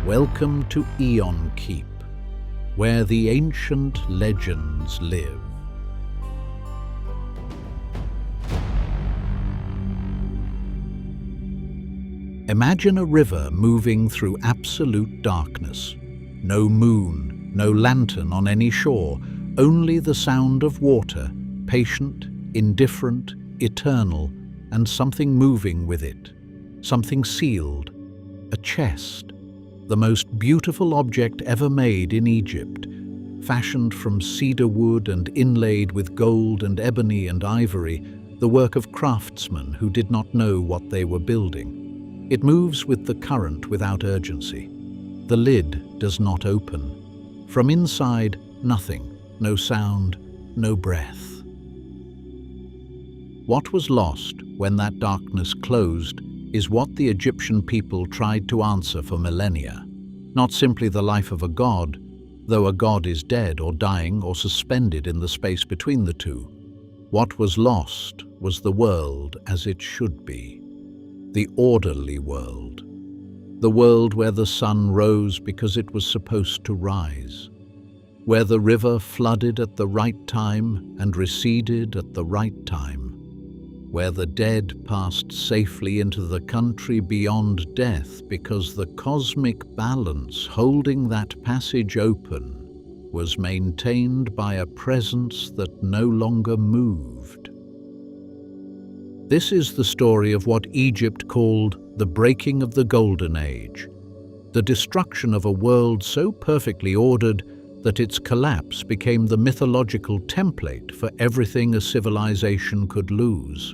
Welcome to Aeonkeep, where the ancient legends live. Imagine a river moving through absolute darkness. No moon, no lantern on any shore, only the sound of water, patient, indifferent, eternal, and something moving with it. Something sealed, a chest, the most beautiful object ever made in Egypt, fashioned from cedar wood and inlaid with gold and ebony and ivory, the work of craftsmen who did not know what they were building. It moves with the current without urgency. The lid does not open. From inside, nothing, no sound, no breath. What was lost when that darkness closed is what the Egyptian people tried to answer for millennia. Not simply the life of a god, though a god is dead or dying or suspended in the space between the two. What was lost was the world as it should be. The orderly world. The world where the sun rose because it was supposed to rise. Where the river flooded at the right time and receded at the right time. Where the dead passed safely into the country beyond death because the cosmic balance holding that passage open was maintained by a presence that no longer moved. This is the story of what Egypt called the breaking of the Golden Age, the destruction of a world so perfectly ordered that its collapse became the mythological template for everything a civilization could lose.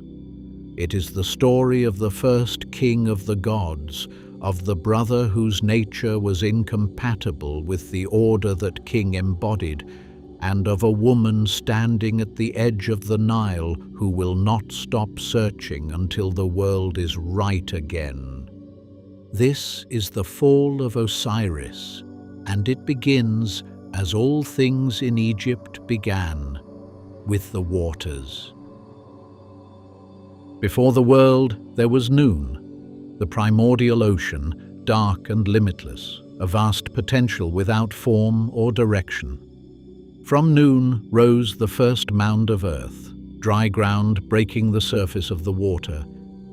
It is the story of the first king of the gods, of the brother whose nature was incompatible with the order that king embodied, and of a woman standing at the edge of the Nile who will not stop searching until the world is right again. This is the fall of Osiris, and it begins, as all things in Egypt began, with the waters. Before the world, there was noon, the primordial ocean, dark and limitless, a vast potential without form or direction. From noon rose the first mound of earth, dry ground breaking the surface of the water,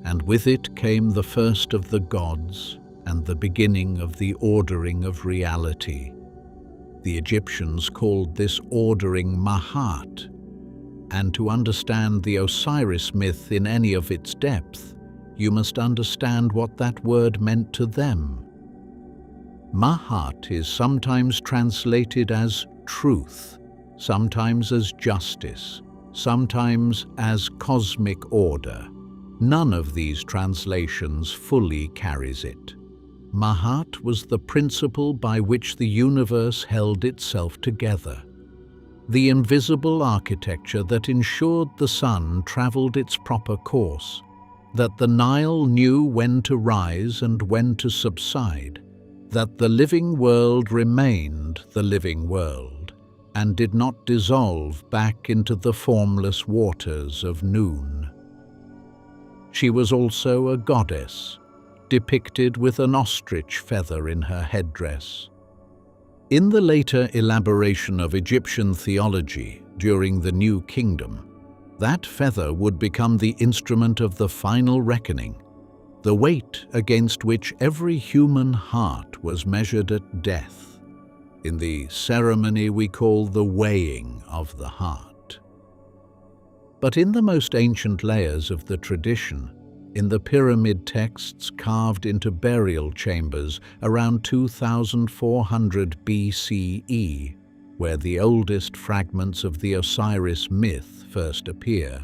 and with it came the first of the gods and the beginning of the ordering of reality. The Egyptians called this ordering Mahat, and to understand the Osiris myth in any of its depth, you must understand what that word meant to them. Mahat is sometimes translated as truth, sometimes as justice, sometimes as cosmic order. None of these translations fully carries it. Mahat was the principle by which the universe held itself together. The invisible architecture that ensured the sun traveled its proper course, that the Nile knew when to rise and when to subside, that the living world remained the living world, and did not dissolve back into the formless waters of noon. She was also a goddess, depicted with an ostrich feather in her headdress. In the later elaboration of Egyptian theology during the New Kingdom, that feather would become the instrument of the final reckoning, the weight against which every human heart was measured at death, in the ceremony we call the weighing of the heart. But in the most ancient layers of the tradition, in the pyramid texts carved into burial chambers around 2400 BCE, where the oldest fragments of the Osiris myth first appear.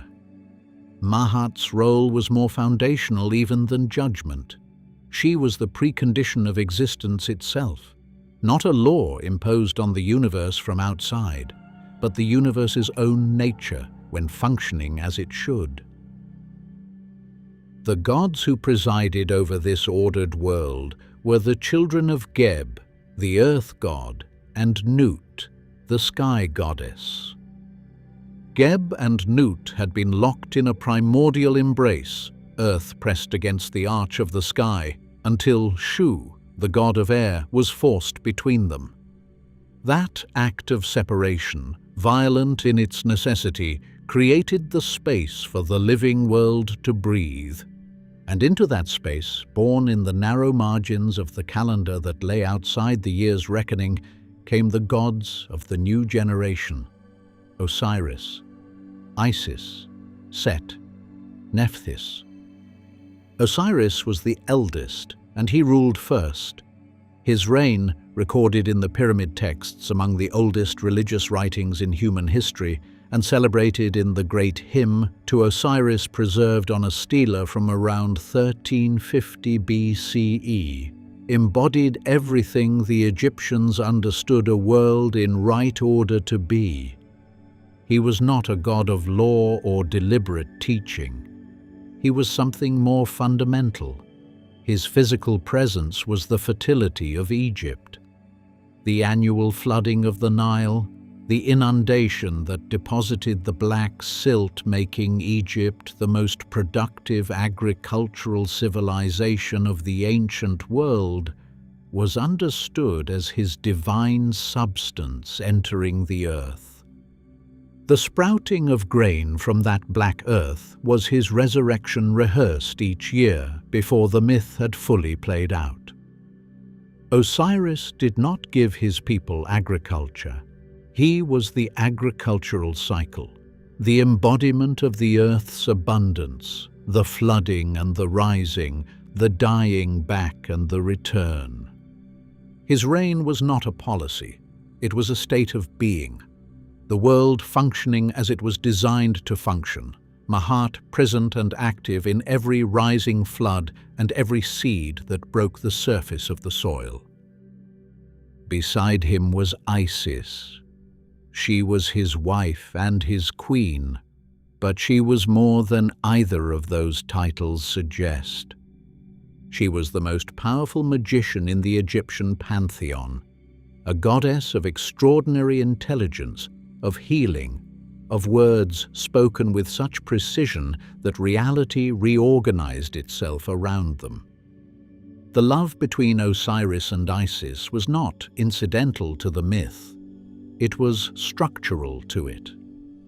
Mahat's role was more foundational even than judgment. She was the precondition of existence itself, not a law imposed on the universe from outside, but the universe's own nature when functioning as it should. The gods who presided over this ordered world were the children of Geb, the earth god, and Nut, the sky goddess. Geb and Nut had been locked in a primordial embrace, earth pressed against the arch of the sky, until Shu, the god of air, was forced between them. That act of separation, violent in its necessity, created the space for the living world to breathe. And into that space, born in the narrow margins of the calendar that lay outside the year's reckoning, came the gods of the new generation: Osiris, Isis, Set, Nephthys. Osiris was the eldest, and he ruled first. His reign, recorded in the pyramid texts among the oldest religious writings in human history, and celebrated in the great hymn to Osiris preserved on a stela from around 1350 BCE, embodied everything the Egyptians understood a world in right order to be. He was not a god of law or deliberate teaching. He was something more fundamental. His physical presence was the fertility of Egypt. The annual flooding of the Nile, the inundation that deposited the black silt, making Egypt the most productive agricultural civilization of the ancient world, was understood as his divine substance entering the earth. The sprouting of grain from that black earth was his resurrection, rehearsed each year before the myth had fully played out. Osiris did not give his people agriculture. He was the agricultural cycle, the embodiment of the earth's abundance, the flooding and the rising, the dying back and the return. His reign was not a policy, it was a state of being. The world functioning as it was designed to function, Mahat present and active in every rising flood and every seed that broke the surface of the soil. Beside him was Isis. She was his wife and his queen, but she was more than either of those titles suggest. She was the most powerful magician in the Egyptian pantheon, a goddess of extraordinary intelligence, of healing, of words spoken with such precision that reality reorganized itself around them. The love between Osiris and Isis was not incidental to the myth. It was structural to it.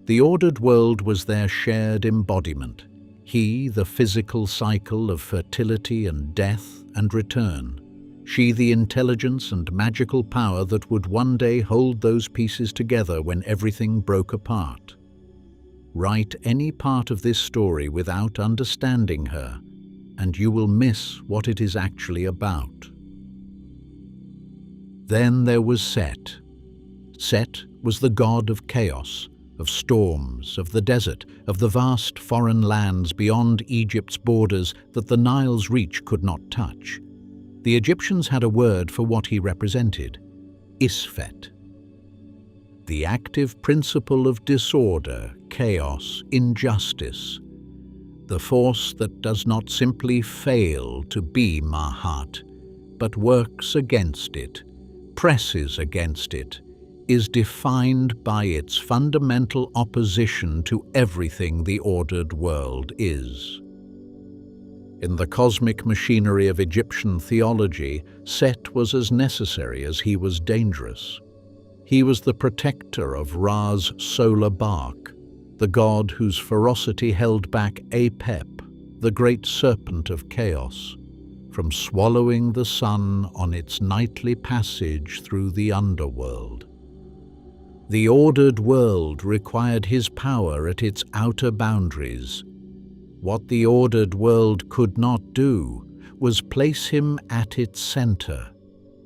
The ordered world was their shared embodiment. He, the physical cycle of fertility and death and return. She, the intelligence and magical power that would one day hold those pieces together when everything broke apart. Write any part of this story without understanding her, and you will miss what it is actually about. Then there was Set. Set was the god of chaos, of storms, of the desert, of the vast foreign lands beyond Egypt's borders that the Nile's reach could not touch. The Egyptians had a word for what he represented: Isfet. The active principle of disorder, chaos, injustice. The force that does not simply fail to be Mahat, but works against it, presses against it, is defined by its fundamental opposition to everything the ordered world is. In the cosmic machinery of Egyptian theology, Set was as necessary as he was dangerous. He was the protector of Ra's solar bark, the god whose ferocity held back Apep, the great serpent of chaos, from swallowing the sun on its nightly passage through the underworld. The ordered world required his power at its outer boundaries. What the ordered world could not do was place him at its center.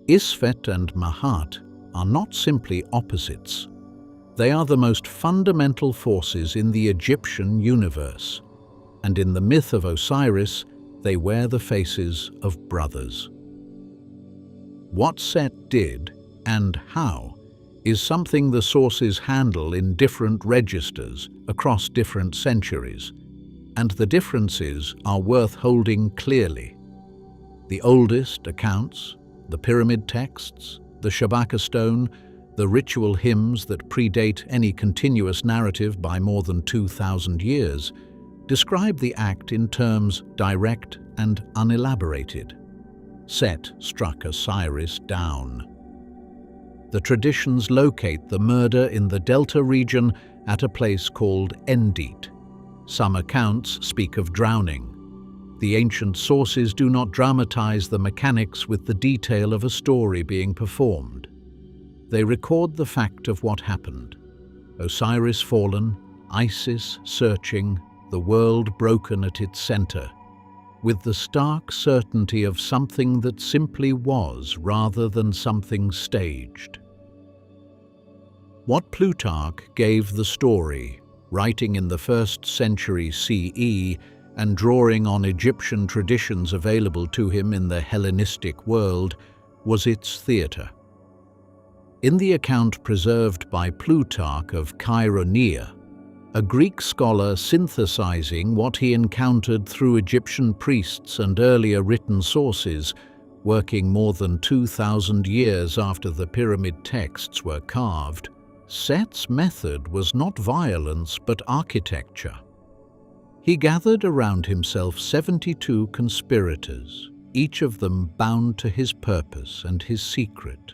Isfet and Mahat are not simply opposites. They are the most fundamental forces in the Egyptian universe, and in the myth of Osiris, they wear the faces of brothers. What Set did, and how, is something the sources handle in different registers across different centuries, and the differences are worth holding clearly. The oldest accounts, the pyramid texts, the Shabaka stone, the ritual hymns that predate any continuous narrative by more than 2,000 years, describe the act in terms direct and unelaborated. Set struck Osiris down. The traditions locate the murder in the Delta region at a place called Endit. Some accounts speak of drowning. The ancient sources do not dramatize the mechanics with the detail of a story being performed. They record the fact of what happened. Osiris fallen, Isis searching, the world broken at its center, with the stark certainty of something that simply was rather than something staged. What Plutarch gave the story, writing in the 1st century CE and drawing on Egyptian traditions available to him in the Hellenistic world, was its theatre. In the account preserved by Plutarch of Cheironeia, a Greek scholar synthesizing what he encountered through Egyptian priests and earlier written sources, working more than 2,000 years after the pyramid texts were carved, Set's method was not violence but architecture. He gathered around himself 72 conspirators, each of them bound to his purpose and his secret.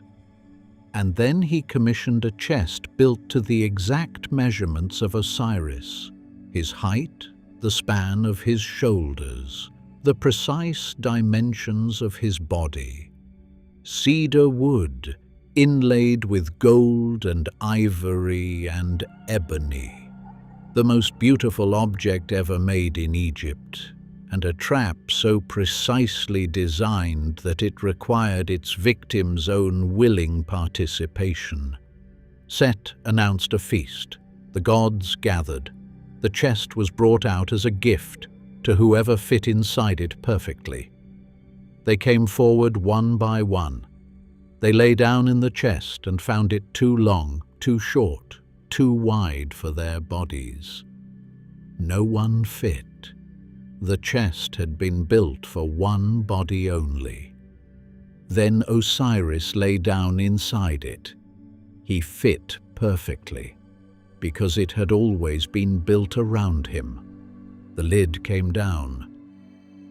And then he commissioned a chest built to the exact measurements of Osiris, his height, the span of his shoulders, the precise dimensions of his body. Cedar wood, inlaid with gold and ivory and ebony. The most beautiful object ever made in Egypt, and a trap so precisely designed that it required its victim's own willing participation. Set announced a feast. The gods gathered. The chest was brought out as a gift to whoever fit inside it perfectly. They came forward one by one. They lay down in the chest and found it too long, too short, too wide for their bodies. No one fit. The chest had been built for one body only. Then Osiris lay down inside it. He fit perfectly, because it had always been built around him. The lid came down.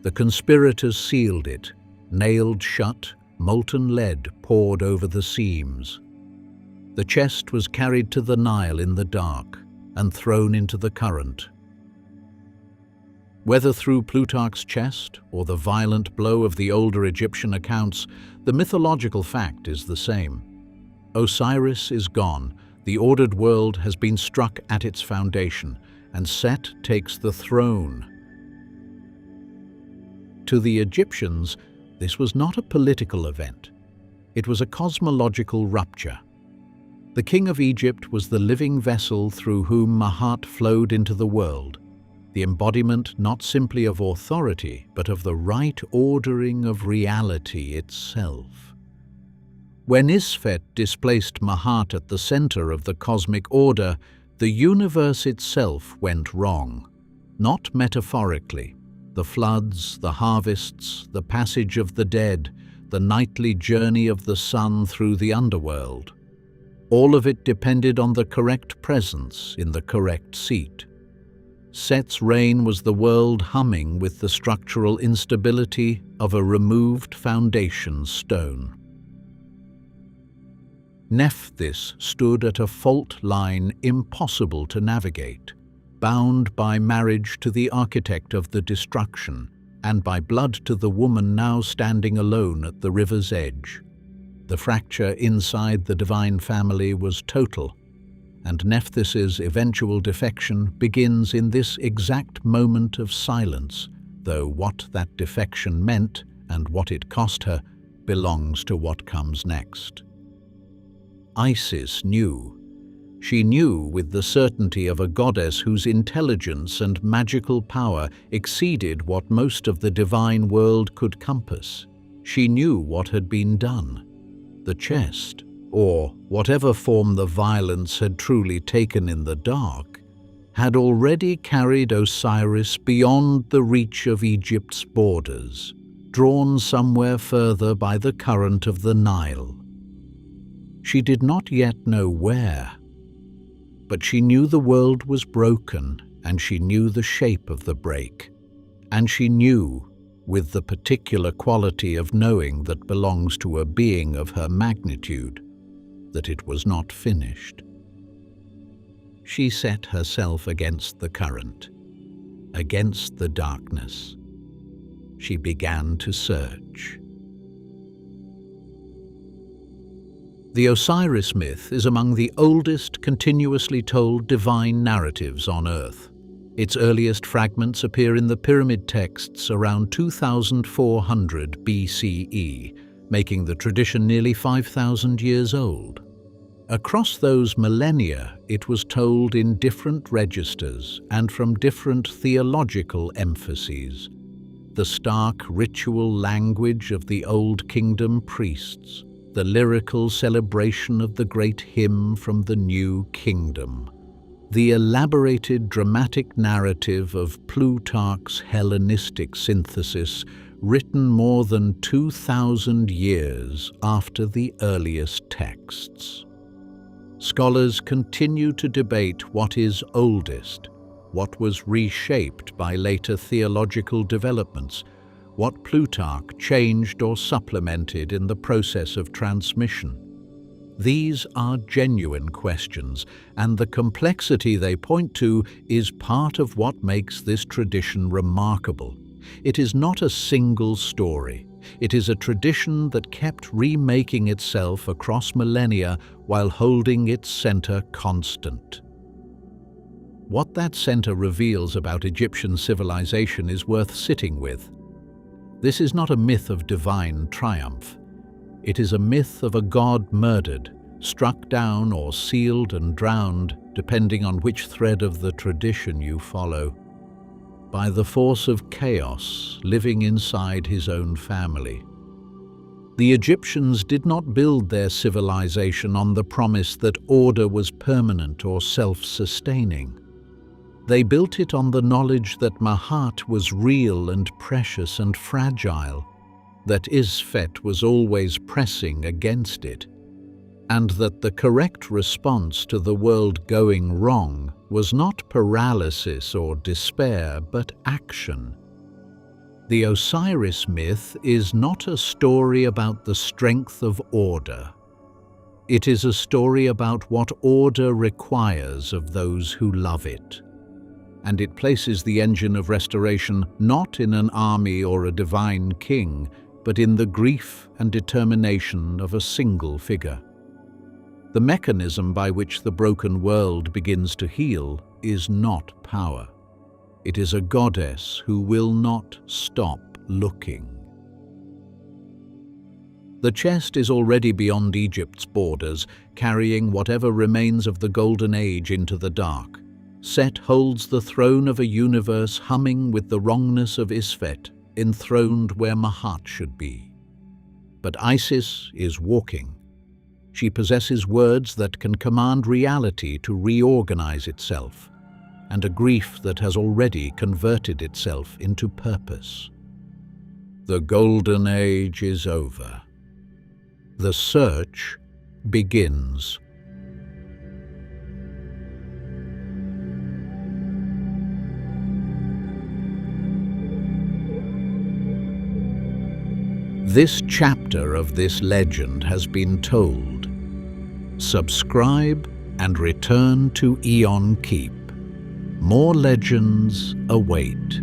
The conspirators sealed it, nailed shut, molten lead poured over the seams. The chest was carried to the Nile in the dark and thrown into the current. Whether through Plutarch's chest or the violent blow of the older Egyptian accounts, the mythological fact is the same. Osiris is gone, the ordered world has been struck at its foundation, and Set takes the throne. To the Egyptians, this was not a political event. It was a cosmological rupture. The king of Egypt was the living vessel through whom Mahat flowed into the world, the embodiment not simply of authority, but of the right ordering of reality itself. When Isfet displaced Mahat at the center of the cosmic order, the universe itself went wrong, not metaphorically. The floods, the harvests, the passage of the dead, the nightly journey of the sun through the underworld. All of it depended on the correct presence in the correct seat. Set's reign was the world humming with the structural instability of a removed foundation stone. Nephthys stood at a fault line impossible to navigate, bound by marriage to the architect of the destruction, and by blood to the woman now standing alone at the river's edge. The fracture inside the divine family was total, and Nephthys's eventual defection begins in this exact moment of silence, though what that defection meant and what it cost her belongs to what comes next. Isis knew. She knew with the certainty of a goddess whose intelligence and magical power exceeded what most of the divine world could compass. She knew what had been done. The chest, or whatever form the violence had truly taken in the dark, had already carried Osiris beyond the reach of Egypt's borders, drawn somewhere further by the current of the Nile. She did not yet know where, but she knew the world was broken, and she knew the shape of the break, and she knew with the particular quality of knowing that belongs to a being of her magnitude, that it was not finished. She set herself against the current, against the darkness. She began to search. The Osiris myth is among the oldest continuously told divine narratives on Earth. Its earliest fragments appear in the pyramid texts around 2400 BCE, making the tradition nearly 5,000 years old. Across those millennia, it was told in different registers and from different theological emphases. The stark ritual language of the Old Kingdom priests, the lyrical celebration of the great hymn from the New Kingdom, the elaborated dramatic narrative of Plutarch's Hellenistic synthesis, written more than 2,000 years after the earliest texts. Scholars continue to debate what is oldest, what was reshaped by later theological developments, what Plutarch changed or supplemented in the process of transmission. These are genuine questions, and the complexity they point to is part of what makes this tradition remarkable. It is not a single story. It is a tradition that kept remaking itself across millennia while holding its center constant. What that center reveals about Egyptian civilization is worth sitting with. This is not a myth of divine triumph. It is a myth of a god murdered, struck down or sealed and drowned, depending on which thread of the tradition you follow, by the force of chaos living inside his own family. The Egyptians did not build their civilization on the promise that order was permanent or self-sustaining. They built it on the knowledge that Mahat was real and precious and fragile, that Isfet was always pressing against it, and that the correct response to the world going wrong was not paralysis or despair, but action. The Osiris myth is not a story about the strength of order. It is a story about what order requires of those who love it. And it places the engine of restoration not in an army or a divine king, but in the grief and determination of a single figure. The mechanism by which the broken world begins to heal is not power. It is a goddess who will not stop looking. The chest is already beyond Egypt's borders, carrying whatever remains of the Golden Age into the dark. Set holds the throne of a universe humming with the wrongness of Isfet, enthroned where Mahat should be. But Isis is walking. She possesses words that can command reality to reorganize itself, and a grief that has already converted itself into purpose. The Golden Age is over. The search begins. This chapter of this legend has been told. Subscribe and return to Aeonkeep. More legends await.